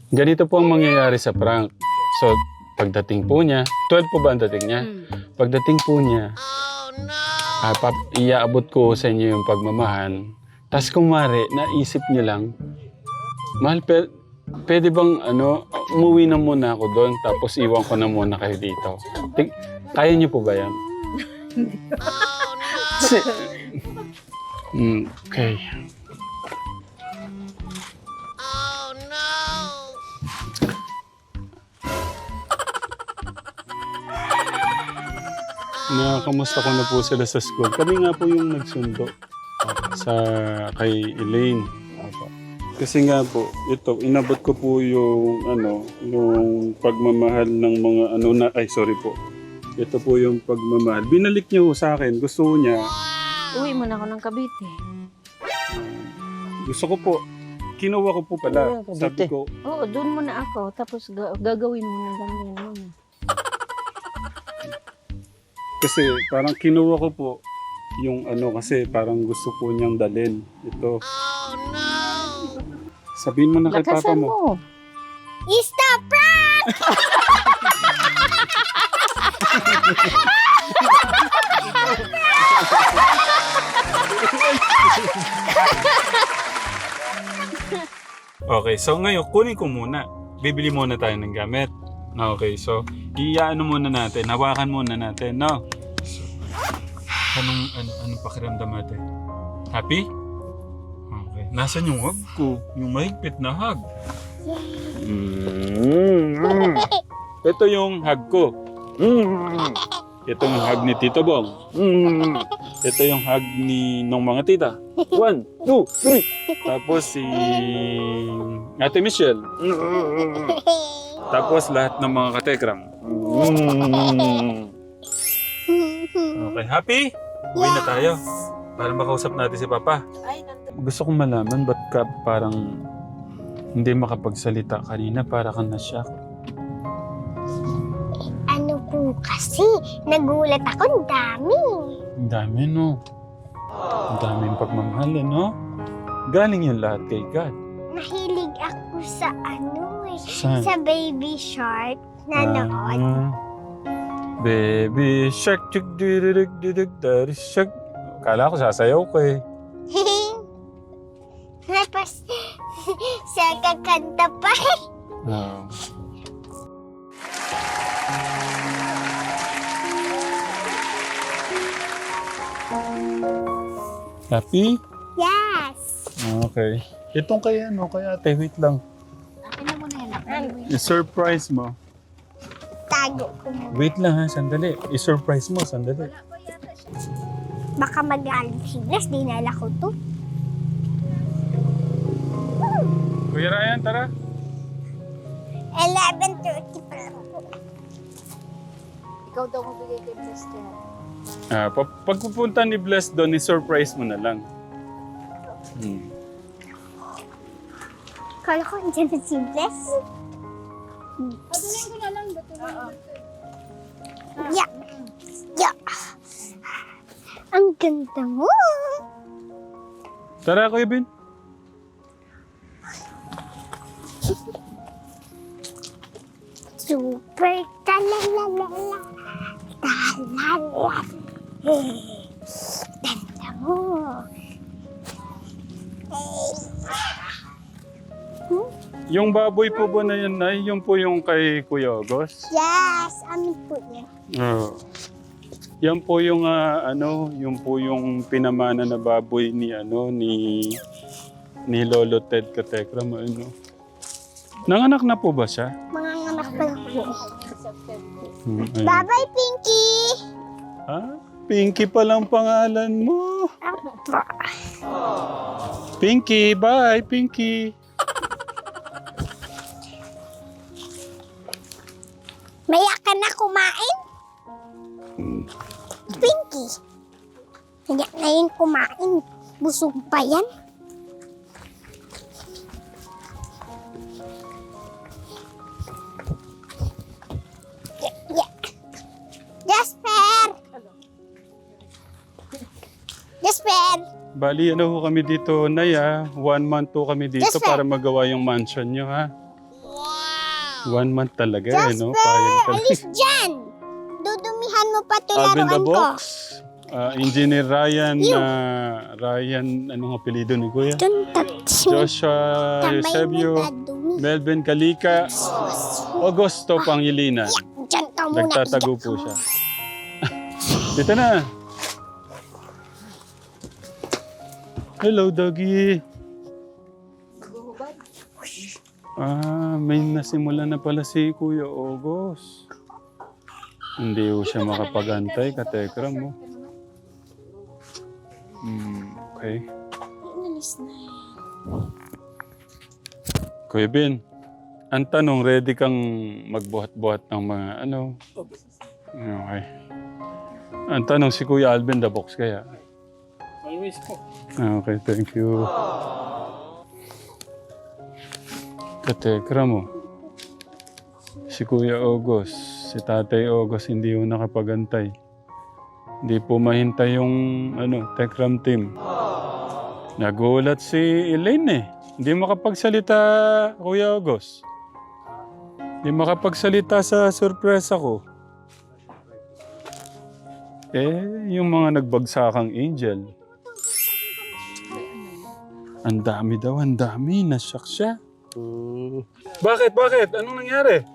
Ganito po ang mangyayari sa prank. So, pagdating po niya, 12 po ba ang dating niya? Pagdating po niya, iaabot ko sa inyo yung pagmamahal. Tapos kung mari, naisip niyo lang, mahal, pwede bang umuwi na muna ako doon, tapos iwan ko na muna kayo dito. Kaya niyo po ba yan? Okay. Kamusta ko na po sila sa school. Kami nga po yung nagsundo kay Elaine. Kasi nga po, ito, inabot ko po yung yung pagmamahal ng mga sorry po. Ito po yung pagmamahal. Binalik niya po sa akin. Gusto niya. Uwi mo na ako ng Cavite. Gusto ko po. Kinuha ko po pala. Sabi ko. Oo, doon muna ako. Tapos gagawin mo na ganyan muna. Kasi parang kinuha ko po yung kasi parang gusto po niyang dalhin. Ito. Oh no! Sabihin mo na kay papa Lakasan mo. mo. Stop prank! Okay, so ngayon kunin ko muna. Bibili muna tayo ng gamit. Okay, so muna natin. Hawakan muna natin, no? So, anong pakiramdam natin? Happy? Okay. Nasaan yung hug ko? Yung mahigpit na hug. Ito yung hug ko. Ito yung hug ni Tito Bong. Ito yung hug ng mga tita. 1, 2, 3. Tapos si Ate Michelle. Tapos lahat ng mga katekram. Okay, happy? Uwi na tayo. Para makausap natin si Papa. Gusto kong malaman ba't ka parang hindi makapagsalita kanina, para kang na-shock. Ano po kasi, nagulat ako, ang dami. Ang dami, no? Ang daming pagmamahal, no? Galing yung lahat kay God. Mahilig ako sa Saan? sa Baby Shark na noon. Baby shark, chuk dududug dudug daddy shark. Kala ko sasayaw ko eh. Tapos, sa kakanta pa. Oh. Happy? Yes. Okay. Itong kay kay ate, wait lang. I-surprise mo. Tago ko mo. Wait lang ha, sandali. I-surprise mo, sandali. Baka mag-alit si Bless, dinala ko to. Kuya Ryan, tara. 11:30 pa lang po. Ikaw daw magbigay kay Blessed. Pagpupunta ni Bless doon, i-surprise mo na lang. Kala ko andyan na si Bless. Patuloy ko na lang. Yeah. Yeah. Ang ganda mo. Tara, Kuya Ben. Super talalala. Talala. Ganda mo. Yung baboy po ba na yan, Nay? Yung po yung kay Kuya August? Yes, amin po yan. Yan po yung yung po yung pinamana na baboy ni ni Lolo Ted Katekram, Nanganak na po ba siya? Mga anak pa lang po. Ayun. Bye-bye, Pinky! Pinky pa lang pangalan mo. Apa. Pinky, bye, Pinky. Maya ka na kumain? Pinky, maya na yun kumain. Busog pa yan. Yeah. Jasper! Jasper! Bali, ho kami dito, Nay, 1 month po kami dito Yes, sir. para magawa yung mansion nyo, ha? 1 month talaga eh, no? Payag talaga. Alis dyan! Dudumihan mo pa ito Alvin the laruan ko. Box. Engineer Ryan, Ryan, anong apelido ni Kuya? Joshua Eusebio, Melvin Kalika, Augusto Pangilinan. Diyan ka muna. Nagtatago po siya. Dito na. Hello, doggy. May nasimula na pala si Kuya August. Hindi ko siya makapag-antay, katekram mo. Okay. Kuya Ben, ang tanong, ready kang magbuhat-buhat ng mga ano? Okay. Ang tanong, si Kuya Alvin the Box kaya? Always po. Okay, thank you. Katekram mo. Si Kuya August, si Tatay August, hindi yung nakapagantay. Hindi po mahintay yung Tekram team. Nagulat si Elaine eh. Hindi makapagsalita, Kuya August. Hindi makapagsalita sa surpresa ko. Yung mga nagbagsakang angel. Ang dami daw, ang dami. Nasyak siya. Bakit? Anong nangyari?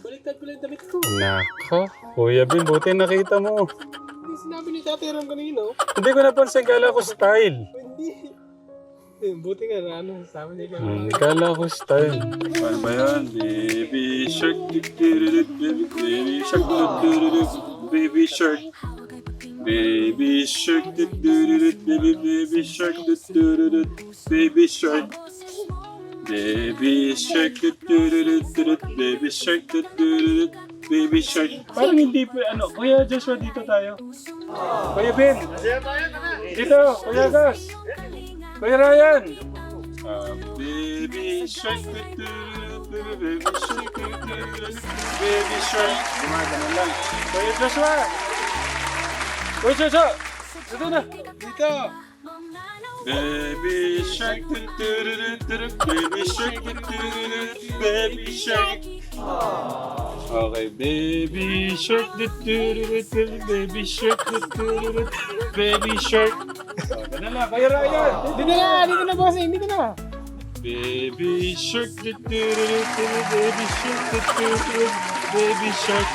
Baliktad ko lang damit ko. Nako, Kuya Ben, buti nakita mo. Hindi sinabi ni Tatay Ram kanina. Hindi ko napansin, kala ko style. Hindi. Buti nga na sabi nila. Kala ko style. Paano ba yan? Baby shark, baby shark, baby shark. Baby shark, baby shark, baby shark. Baby shark, baby shark, baby shark. Parang hindi po, Kuya Joshua, dito tayo. Kuya Ben, dito, Kuya Gus. Kuya Ryan. Baby shark, baby shark, baby shark. Gumagana lang. Kuya Joshua. Kuya Joshua, dito na. Dito. Baby shark, baby shark, baby shark. Okay, baby shark, baby shark, baby shark. Ganun lang, Kuya Ryan. Dito na bossing, dito na. Baby shark, baby shark, baby shark.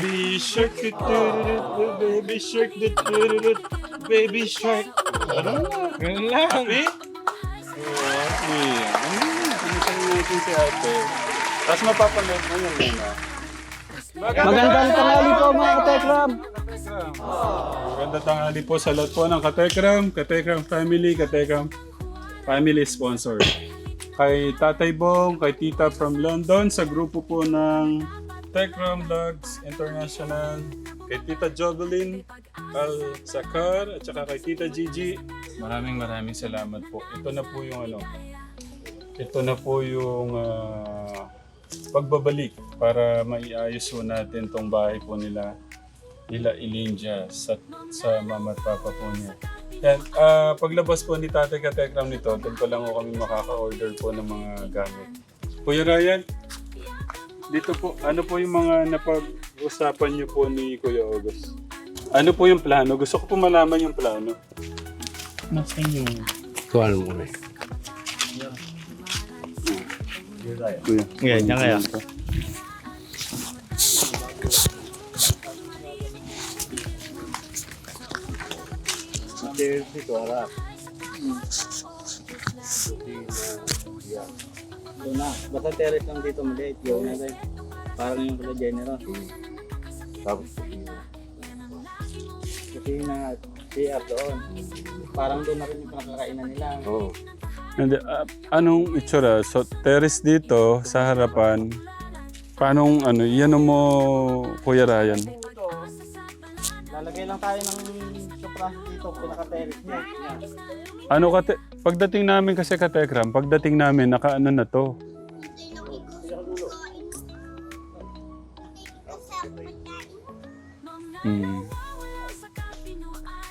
Baby shark, baby shark, baby shark. Ganun lang. Happy? Okay. Pinisan natin si ate. Tapos mapapanood mo yung muna. Magandang tanghali po mga katekram. Magandang tanghali po sa lahat po ng Katekram family, Katekram family sponsor. Kay Tatay Bong, kay Tita from London, sa grupo po ng Tekram Vlogs International, kay Tita Jovelyn Al-Sakar, at saka kay Tita Gigi. Maraming salamat po. Ito na po yung pagbabalik para maiayos po natin tong bahay po nila Elijah sa mama at papa po niya. Yan, paglabas po ni Tatay Katekram nito, doon pa lang po kami makaka-order po ng mga gamit. Kuya Ryan, dito po, ano po yung mga napag-usapan niyo po ni Kuya August? Ano po yung plano? Gusto ko po malaman yung plano. Nasa yung... Kuha mo kami. Kuya. Yan kaya. Dito, harap. Ito na. Basta terrace lang dito maliit. Yung na rin. Parang yung kala general. Tapos kasi na CR doon. Parang doon na rin yung pinakakainan nila. Oo. And, anong itsura? So, terrace dito sa harapan. Paano yan mo, Kuya Ryan? Lalagay lang tayo ng soprano dito. Pinaka-terrace niya. Yan. Pagdating namin kasi Katekram, pagdating namin, naka-ano na to.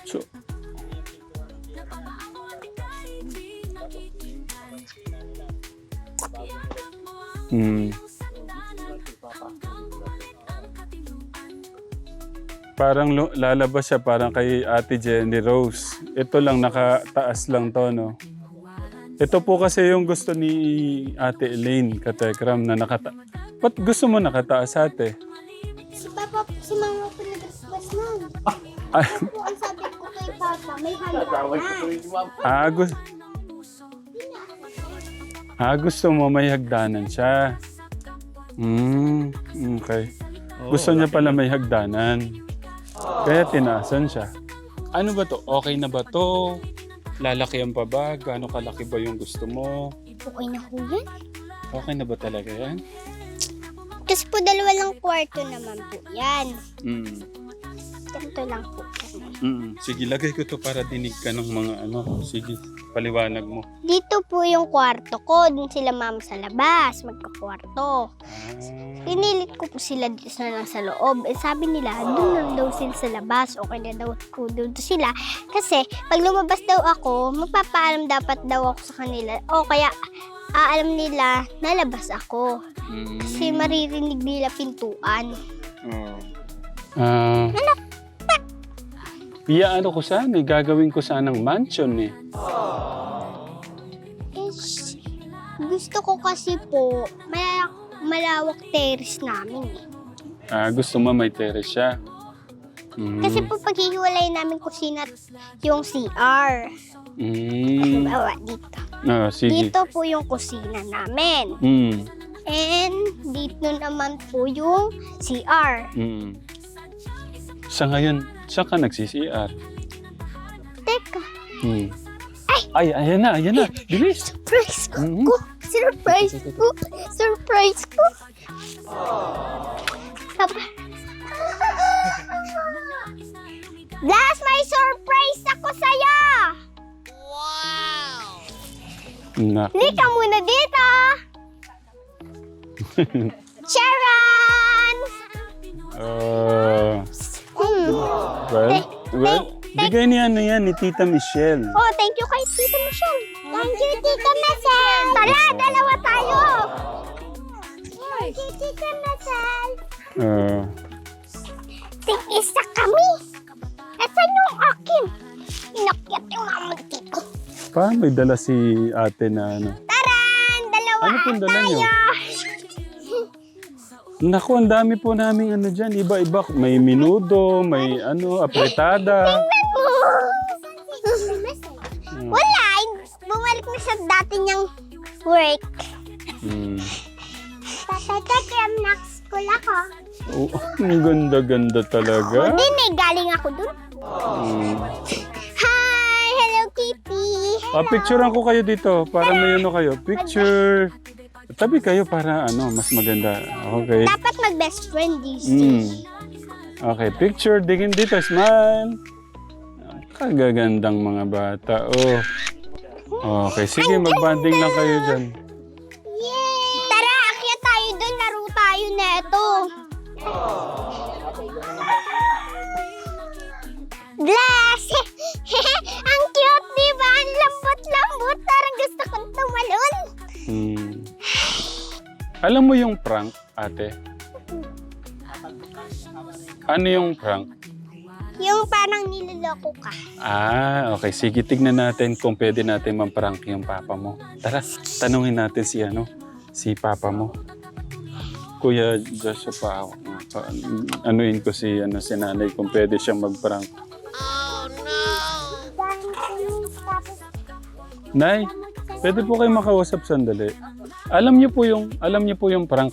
So, Parang lalabas siya parang kay Ate Jenny Rose. Ito lang, nakataas lang to, no? Ito po kasi yung gusto ni Ate Elaine, Katekram, na Ba't gusto mo nakataas, ate? Si mama po nag-request nun. Ay, Po, ang sabi ko kay Papa, may handa na. gusto mo may hagdanan siya. Okay. Gusto niya pala may hagdanan. Kaya tinaasan siya. Ano ba to? Okay na ba to? Lalakihan pa ba? Gaano kalaki ba yung gusto mo? Okay na po yan. Okay na ba talaga yan? Tapos po, 2 lang kwarto naman po yan. Ganito lang po. Sige, lagay ko to para dinig ka ng mga ano. Sige, paliwanag mo. Dito po yung kwarto ko. Doon sila mama sa labas, magkakwarto. Pinilit ko po sila dito na lang sa loob. Eh, sabi nila, doon lang daw sila sa labas. Okay na daw ko doon sila. Kasi, pag lumabas daw ako, magpapaalam dapat daw ako sa kanila. O kaya, alam nila, nalabas ako. Kasi maririnig nila pintuan. Ano ko sana, gagawin ko sanang mansion eh. Gusto ko kasi po, malawak terrace namin eh. Gusto mo may terrace siya. Kasi po paghihiwalay namin kusina at yung CR. Bawa dito. Sige. Dito po yung kusina namin. And dito naman po yung CR. Sa ngayon, saan ka nagsi-CR? Teka, Ay, ayan na. Bilis. surprise ko! Surprise ko! Surprise ko! Blas, may surprise ako sa'yo! Nak. Lika muna dito! Sharon! Well, bigay niya ni Tita Michelle. Oh, thank you kay Tita Michelle. Thank you, Tita Michelle. Tara, dalawa tayo. Thank you, Tita Michelle. Tig-isa kami. Asan yung akin? Inakyat yung mama dito. Paano may dala si ate na ano? Taran! Dalawa Ano pong dala niyo? tayo. Naku, ang dami po namin ano dyan. Iba-iba. May minudo, may apretada. Wala. Bumalik na sa dati niyang work. Tatay, next school ako. Oh, ang ganda-ganda talaga. Hindi, galing ako dun. Hi! Hello, Kitty! Picturean ko kayo dito para may ano kayo. Picture. Tabi kayo para mas maganda. Okay. Dapat mag-best friend these days. Okay, picture. Digin dito. Smile. Kagagandang mga bata. Oh. Okay, sige. Mag-banding lang kayo dyan. Yay! Tara, akyat tayo dun. Laro tayo neto. Bless! Ang cute, di ba? Ang lambot-lambot. Parang gusto kong tumalon. Alam mo yung prank, ate? Ano yung prank? Yung parang niloloko ka. Okay. Sige, tignan natin kung pwede natin mamprank yung papa mo. Tara, tanungin natin si papa mo. Kuya Joshua, anuin ko si nanay kung pwede siyang magprank. Nay, pwede po kayo makausap sandali. Alam niyo po yung prank.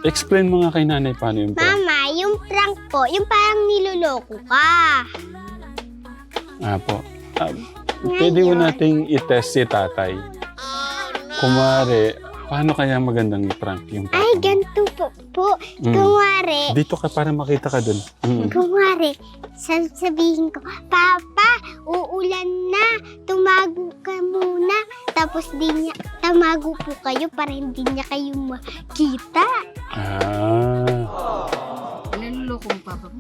Explain mo nga kay nanay paano yung prank. Mama, yung prank po, yung parang niloloko ka. Po. Pwede mo nating i-test si tatay. Kumare, paano kaya magandang i-prank yung papa Ay, mo? ganito po. Kunwari, Dito ka para makita ka dun. kunwari, sabihin ko, Papa, uulan na, tumago ka muna. Tapos tamago po kayo para hindi niya kayo makita. Naluloko mo, Papa mo?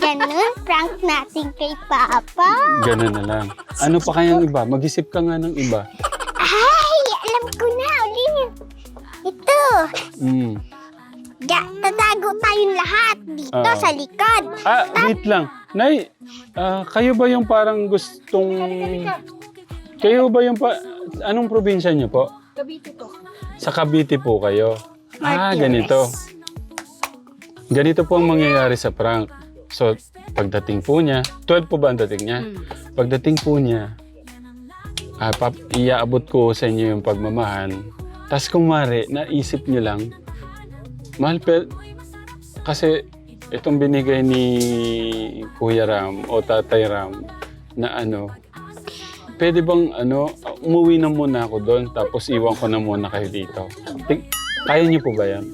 Ganun, prank natin kay Papa. Ganun na lang. Ano pa kayang iba? Mag-isip ka nga ng iba. Ay, alam ko na. Ito. Mm. Tatago tayong lahat dito Oo. sa likod. Wait lang. Nay, kayo ba yung parang gustong... Kayo ba yung Anong probinsya niyo po? Cavite po. Sa Cavite po kayo. Ganito. Ganito po ang mangyayari sa prank. So, pagdating po niya, 12 po ba ang dating niya? Pagdating po niya, iaabot ko sa inyo yung pagmamahal. Tapos kung mari, naisip niyo lang, mahal kasi itong binigay ni Kuya Ram o Tatay Ram na pwede bang umuwi na muna ako doon tapos iwan ko na muna kayo dito. Kaya niyo po ba yan?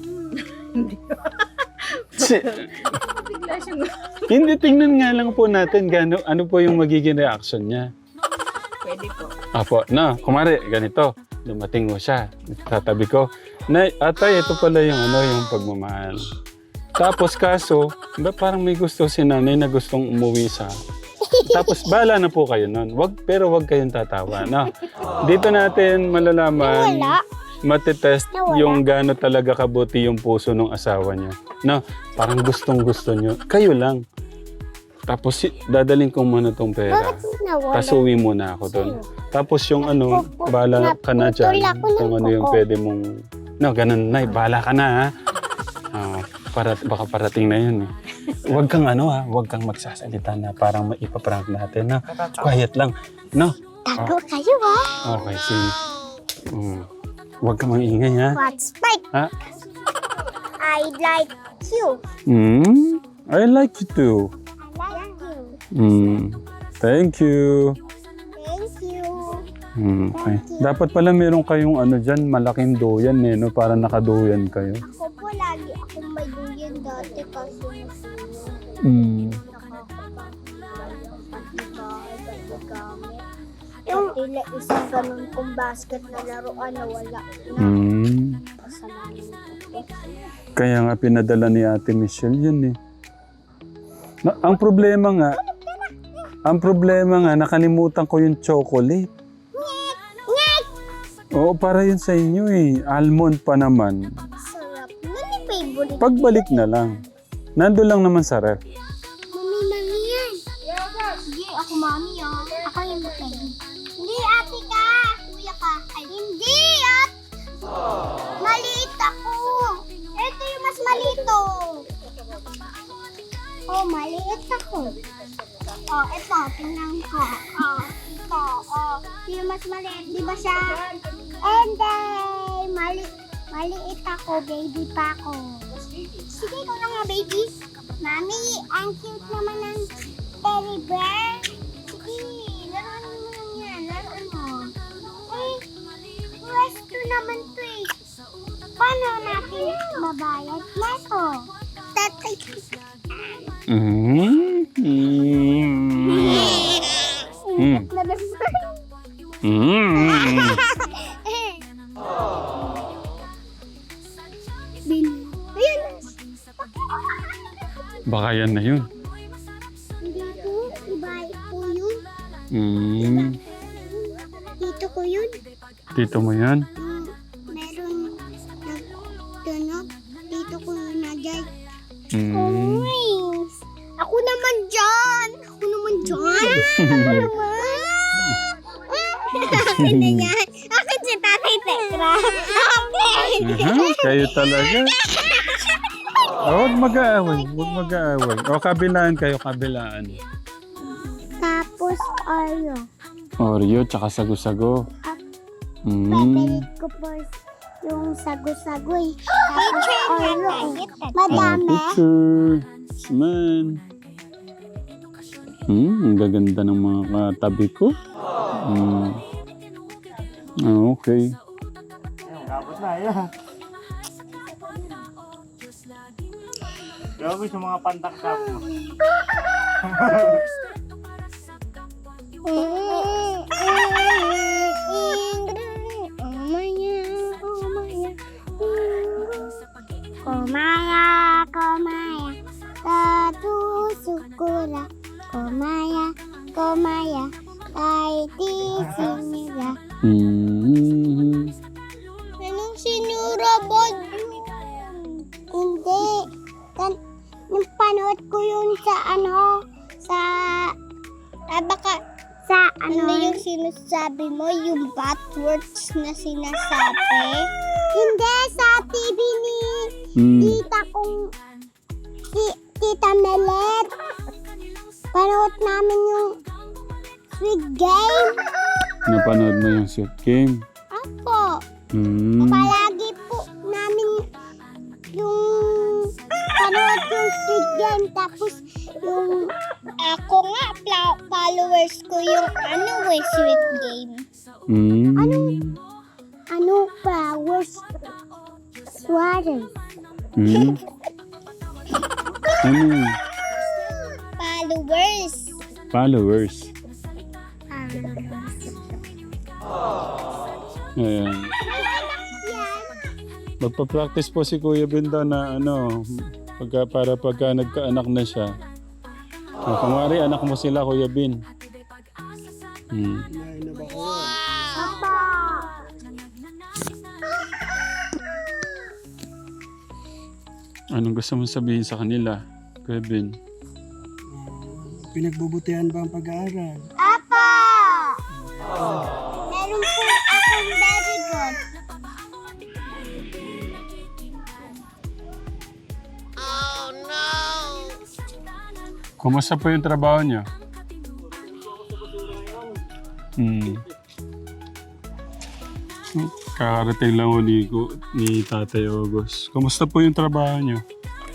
Hindi, tingnan nga lang po natin ano po yung magiging reaction niya. Pwede po. Apo, kumari, ganito. Dumating mo siya. Tatabi ko. Nay, atay, ito pala yung yung pagmamahal. Tapos kaso, parang may gusto si nanay na gustong umuwi sa... Tapos bahala na po kayo nun. Pero wag kayong tatawa, no? Dito natin malalaman, matitest yung gaano talaga kabuti yung puso ng asawa niya. No, parang gustong-gusto niyo. Kayo lang. Tapos dadaling ko muna tong pera. Tapos uwi muna ako doon. Tapos yung bahala ka na dyan. Kung ano yung pwede mong... No, ganun na. Bahala ka na, ha? Baka parating na yun, eh. Huwag kang huwag kang magsasalita na parang maipaprank natin, na. Quiet lang. No? Tago kayo, ha? Okay, sige. Huwag kang maingay, ha? What's right? Ha? I like you. I like you too. I like you. Thank you. Thank you. Okay. Dapat pala meron kayong dyan, malaking duyan no? Para nakaduyan kayo. Ako po, lagi akong may duyan dati kasi yung tila isang ganun kong basket na laruan na wala na. Kasalanan ko. Kaya nga pinadala ni Ate Michelle yun, eh. Ang problema nga, nakalimutan ko yung chocolate. Oo, para yun sa inyo, eh. Almond pa naman. Sarap. Yan yung favorite. Pagbalik na lang. Nandun lang naman sa ref. Mami yan. Hindi, ako mami yan. Ako yung baby. Hindi, ate ka. Kuya ka. Ay, hindi, at. Maliit ako. Ito yung mas malito. Oh, maliit ako. Oh, ito. Tingnan ko. Oh, ito. Oh, yung mas maliit. Di ba siya? Hindi. Maliit ako. Baby pa ako. Sige, ikaw na nga, baby. Mami, ang cute naman ng teddy bear. Sige, laruan mo lang yan. Laruan mo. Eh, resto naman to eh. Paano natin mabayad na to? Tatay. Baka yan na yun. Hindi po, iba po yun. Dito ko yun. Dito mo yan? Meron nagtunog. Dito ko yun na dyan. Wings! Ako naman dyan! Ako naman dyan! Ako naman! Akin na yan! Akin si Tatay Tekra! Akin! Kayo talaga. Huwag mag-aaway. Huwag mag-aaway. O, kabilaan kayo, kabilaan. Tapos Oreo, tsaka sago-sago. papalit ko po yung sago-sago eh. Tapos madami. Picture. Man. Ang gaganda ng mga katabi ko. Okay. Tapos na, yun. Grabe sa mga pantak-tap mo. Komaya, tatusukura. Komaya, taiti sinira. Anong sinura, sa sa, baka, sa ano yung sinasabi mo, yung bad words na sinasabi? Hindi, sa TV ni tita kong, Tita Melet. Panood namin yung Squid Game. Napanood mo yung Squid Game? Apo. Hmm. Palagi po namin yung panood yung Squid Game. Tapos yung ako nga, followers ko yung Squid Game. Hmm. Flowers? Water. Hmm. Ano? Followers. Followers. Ayan. Magpa-practice po si Kuya Binda na para pagka nagkaanak na siya. Kumari anak mo sila, Kuya Bin. Hmm. Papa. Anong gusto mong sabihin sa kanila, Kuya Bin? Pinagbubutihan ba ang pag-aaral? Apa! Meron po akong very good. Kumusta po yung trabaho niyo? Hmm. Kakarating lang ko ni Tatay August. Kumusta po yung trabaho niyo?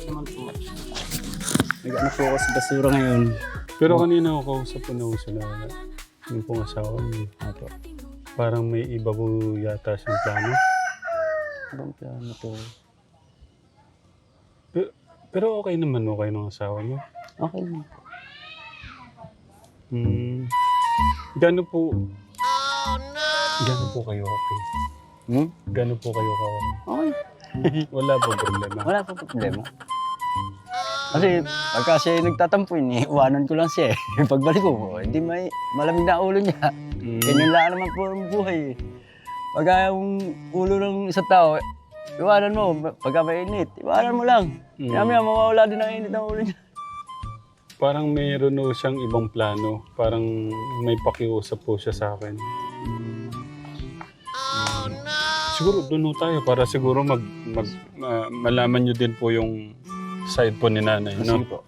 Naman po. Nag-ano po ako sa basura ngayon. Pero kanina ako kausap ko na ko sila. Yung pong asawa niyo. Apo. Parang may iba po yata siyang plano. Ibang plano to. Pero okay naman ng asawa niyo. Okay. Hmm. Gano'n po... Gano'n po kayo okay? Gano'n po kayo okay? Okay. Wala po problema. Wala po problema. Kasi pagka siya nagtatampo, iwanan ko lang siya eh. Pagbalik ko, hindi malamig na ulo niya. Ganyan lang naman po ang buhay eh. Pagka yung ulo ng isang tao, iwanan mo. Pagka mainit, iwanan mo lang. Kaya mawawala din ang init ng ulo niya. Parang mayroon o siyang ibang plano. Parang may pakiusap po siya sa akin. Siguro doon tayo para siguro malaman nyo din po yung side po ni nanay. No? po.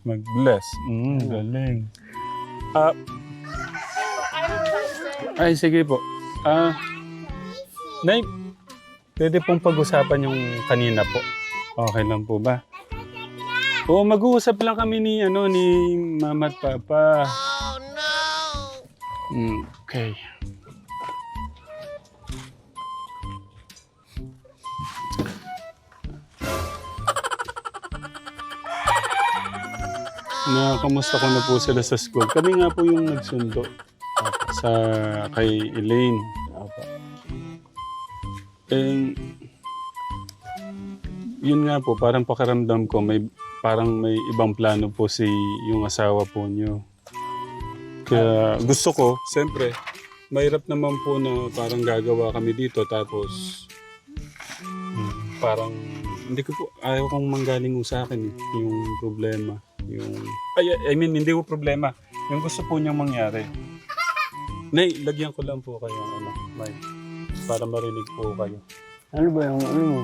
Mag-bless. Galing. Ay, sige po. Nay, pwede pong pag-usapan yung kanina po. Okay lang po ba? Oo, mag-uusap lang kami ni Mama at Papa. Oh, no! Okay. Kamusta ko na po sila sa school. Kami nga po yung nagsundo kay Elaine. Yun nga po, parang pakiramdam ko, parang may ibang plano po yung asawa po niyo. Kaya gusto ko, siyempre, mahirap naman po na parang gagawa kami dito tapos parang hindi ko po, ayaw kong manggaling sa akin yung problema. I mean, hindi ko problema. Yung gusto po niyang mangyari. Nay, lagyan ko lang po kayo Mike, para marinig po kayo. Ano ba yung mo?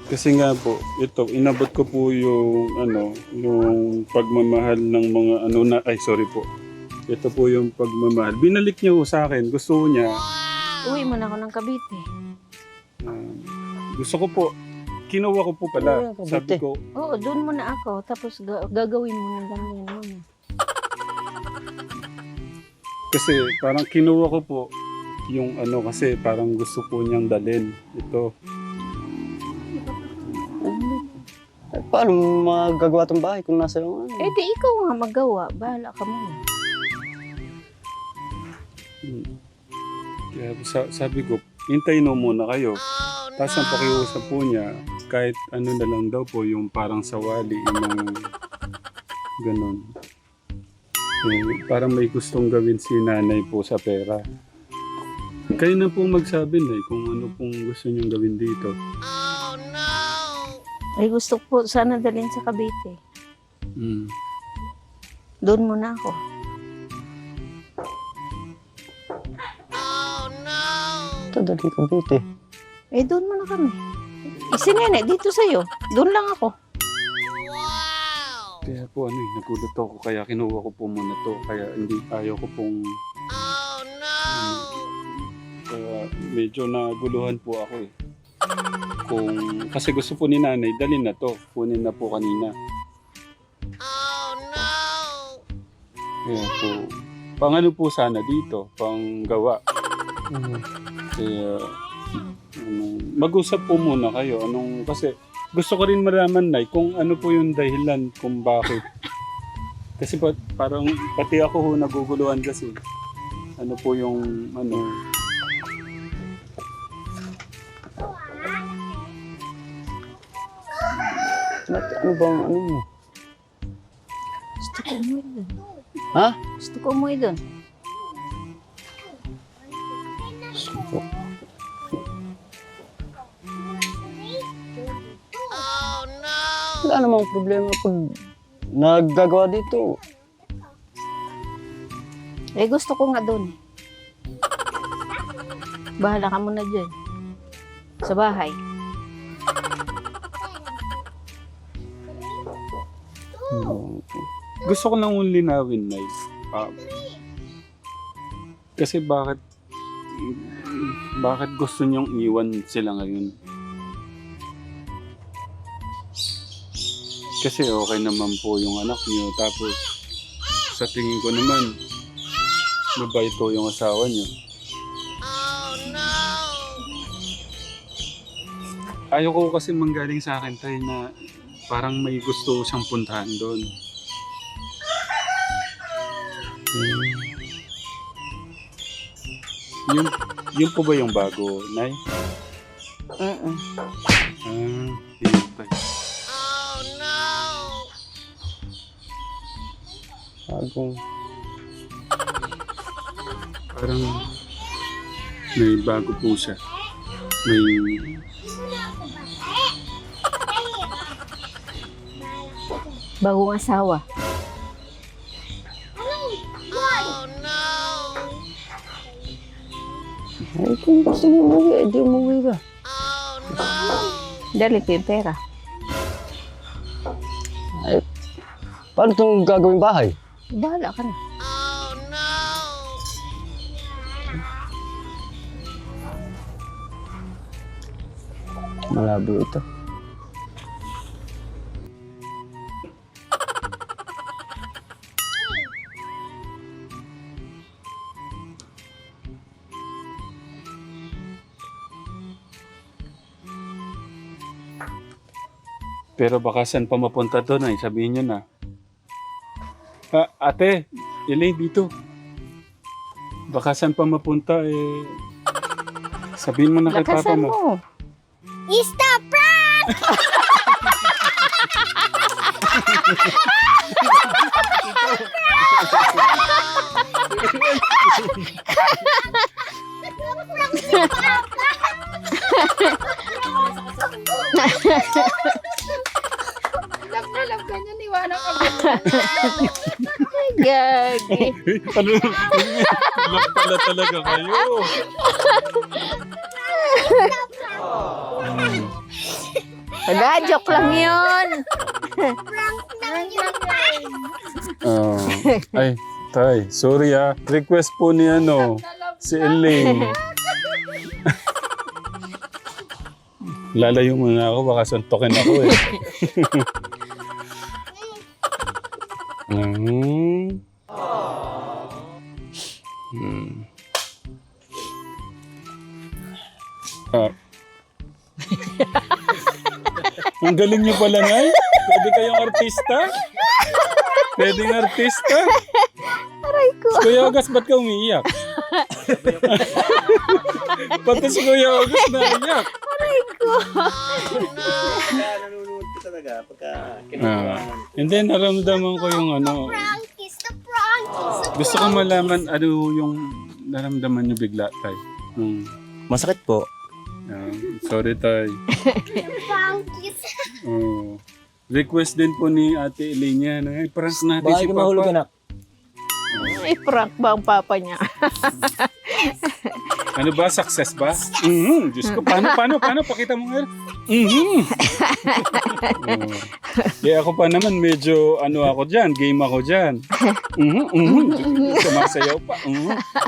Kasi nga po, ito, inabot ko po yung pagmamahal ng mga sorry po. Ito po yung pagmamahal. Binalik niya po sa akin. Gusto niya. Uwi mo na ako ng Cavite. Gusto ko po, kinuha ko po pala. Sabi ko, Oo, doon mo na ako. Tapos gagawin mo na lang yan mo. kasi parang kinuha ko po yung kasi parang gusto po niyang dalhin. Ito. Paano magagawa itong bahay kung nasa yung Eh di ikaw nga magawa. Bahala ka muna. Kaya sabi ko, hintayin mo muna kayo. Tapos ang pakiusap po niya, kahit na lang daw po, yung parang sawali, yung ganun. Parang may gustong gawin si nanay po sa pera. Kayo na pong magsabi na kung ano pong gusto niyong gawin dito. Ay gusto ko sana dalhin sa Cavite. Mm. Doon muna ako. Ito, dali ka, Bite. Eh doon muna kami. Si Nene, dito sa'yo. Doon lang ako. Kaya po nagulat ako kaya kinuha ko po muna to. Kaya hindi ayaw ko pong... Kaya medyo naguluhan po ako eh. Kasi gusto po ni nanay, dalhin na to. Kunin na po kanina. Kaya po, pang ano po sana dito, pang gawa. Kaya, mag-usap po muna kayo. Kasi gusto ko rin malaman, Nay, kung ano po yung dahilan kung bakit. Kasi parang pati ako ho naguguluhan kasi. Ano po yung Ano bang ano mo? Gusto ko umuwi doon. Ha? Gusto ko umuwi doon. Wala namang problema pag naggagawa dito. Eh gusto ko nga doon. Bahala ka muna dyan. Sa bahay. gusto ko lang linawin, Nay. Kasi bakit gusto niyong iwan sila ngayon? Kasi okay naman po yung anak niyo. Tapos sa tingin ko naman mabait po yung asawa niyo. Ayaw ko kasi manggaling sa akin tayo na parang may gusto siyang puntahan doon. Yun po ba yung bago, Nay? Mm-mm. Yun tayo. Bagong Parang may bago po siya. May... Bagong asawa. Ay, kung gusto mo umuwi, di umuwi ka. Dali ko yung pera. Ay, paano itong gagawing bahay? Bahala ka na. Malabo ito. Pero baka saan pa mapunta doon ay sabihin nyo na. Ate, Elaine dito. Baka saan pa mapunta eh. Sabihin mo na kay papa Lakasan mo. mo. Stop prank! Love ka niya, niwanag ka ba? Gagi. Ano? Love pala talaga kayo. Wala, joke lang yun. Ay, tay, sorry request po ni si Elaine. Lalayo muna ako, baka suntokin ako eh. Ang galing niyo pala, Nay. Pwede kayong artista? Pwedeng artista? Aray ko. Kuya August, ba't ka umiiyak? Pati si Kuya August naiyak. Aray ko. Nanonood ko talaga pagka And then, naramdaman ko yung Prank is the prank is the gusto ko malaman ano yung naramdaman niyo bigla, tay. Masakit po. Sorry, tay. Oh. Request din po ni Ate Elaine yan. Ay, prank natin Bakit si ka mahulog Papa. anak? Ay, prank ba ang papa niya? Ano ba? Success ba? Diyos ko, paano? Pakita mo nga. Ako pa naman, medyo ako dyan, game ako dyan. Sumasayaw pa.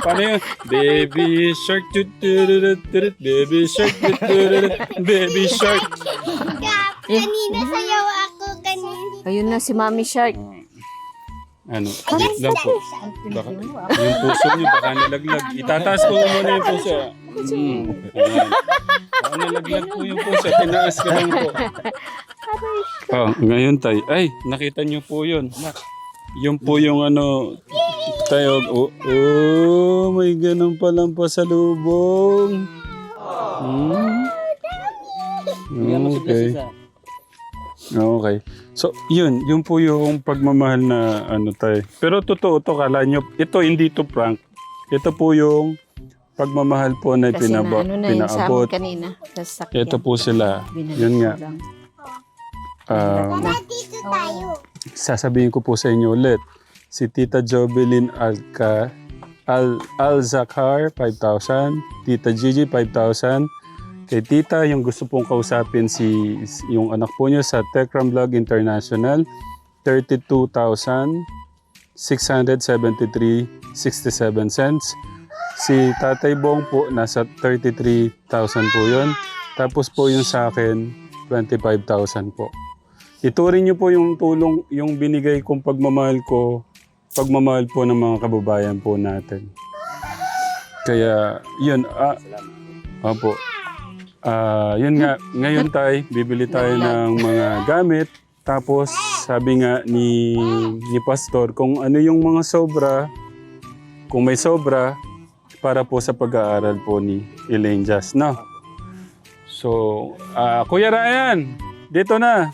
Paano yun? Baby shark, baby shark, baby shark. Kanina sayaw ako kanina. Ayun na si Mami Shark. Wait lang po. Baka, yung puso niyo baka nalaglag. Itataas ko muna yung puso. Ayan. Baka nalaglag po yung puso. Tinaas ko lang po. Ngayon tay. Ay, nakita niyo po yun. Yung po yung tayo. May ganun palang pasalubong. Bigyan mo si Okay. Bless isa. Okay. So, yun po yung pagmamahal na tayo. Pero totoo to, kala nyo, ito hindi to prank. Ito po yung pagmamahal po na Kasi na ano na yung sa pinaabot. amin kanina. Sa sakyan. Ito po sila. Binalik Yun nga. ko lang. Dito tayo. Sasabihin ko po sa inyo ulit. Si Tita Jovelyn Al-Zakhar, 5,000. Tita Gigi, 5,000. Kay Tita, yung gusto pong kausapin yung anak po niyo sa Techram Vlog International, 32,673.67 cents. Si Tatay Bong po, nasa 33,000 po yun. Tapos po yung sa akin, 25,000 po. Ituring niyo po yung tulong, yung binigay kong pagmamahal po ng mga kababayan po natin. Kaya, yun, opo. Yun nga, ngayon tayo, bibili tayo ng mga gamit. Tapos, sabi nga ni Pastor, kung ano yung mga sobra, kung may sobra, para po sa pag-aaral po ni Elaine Jazz, no? So, Kuya Ryan, dito na.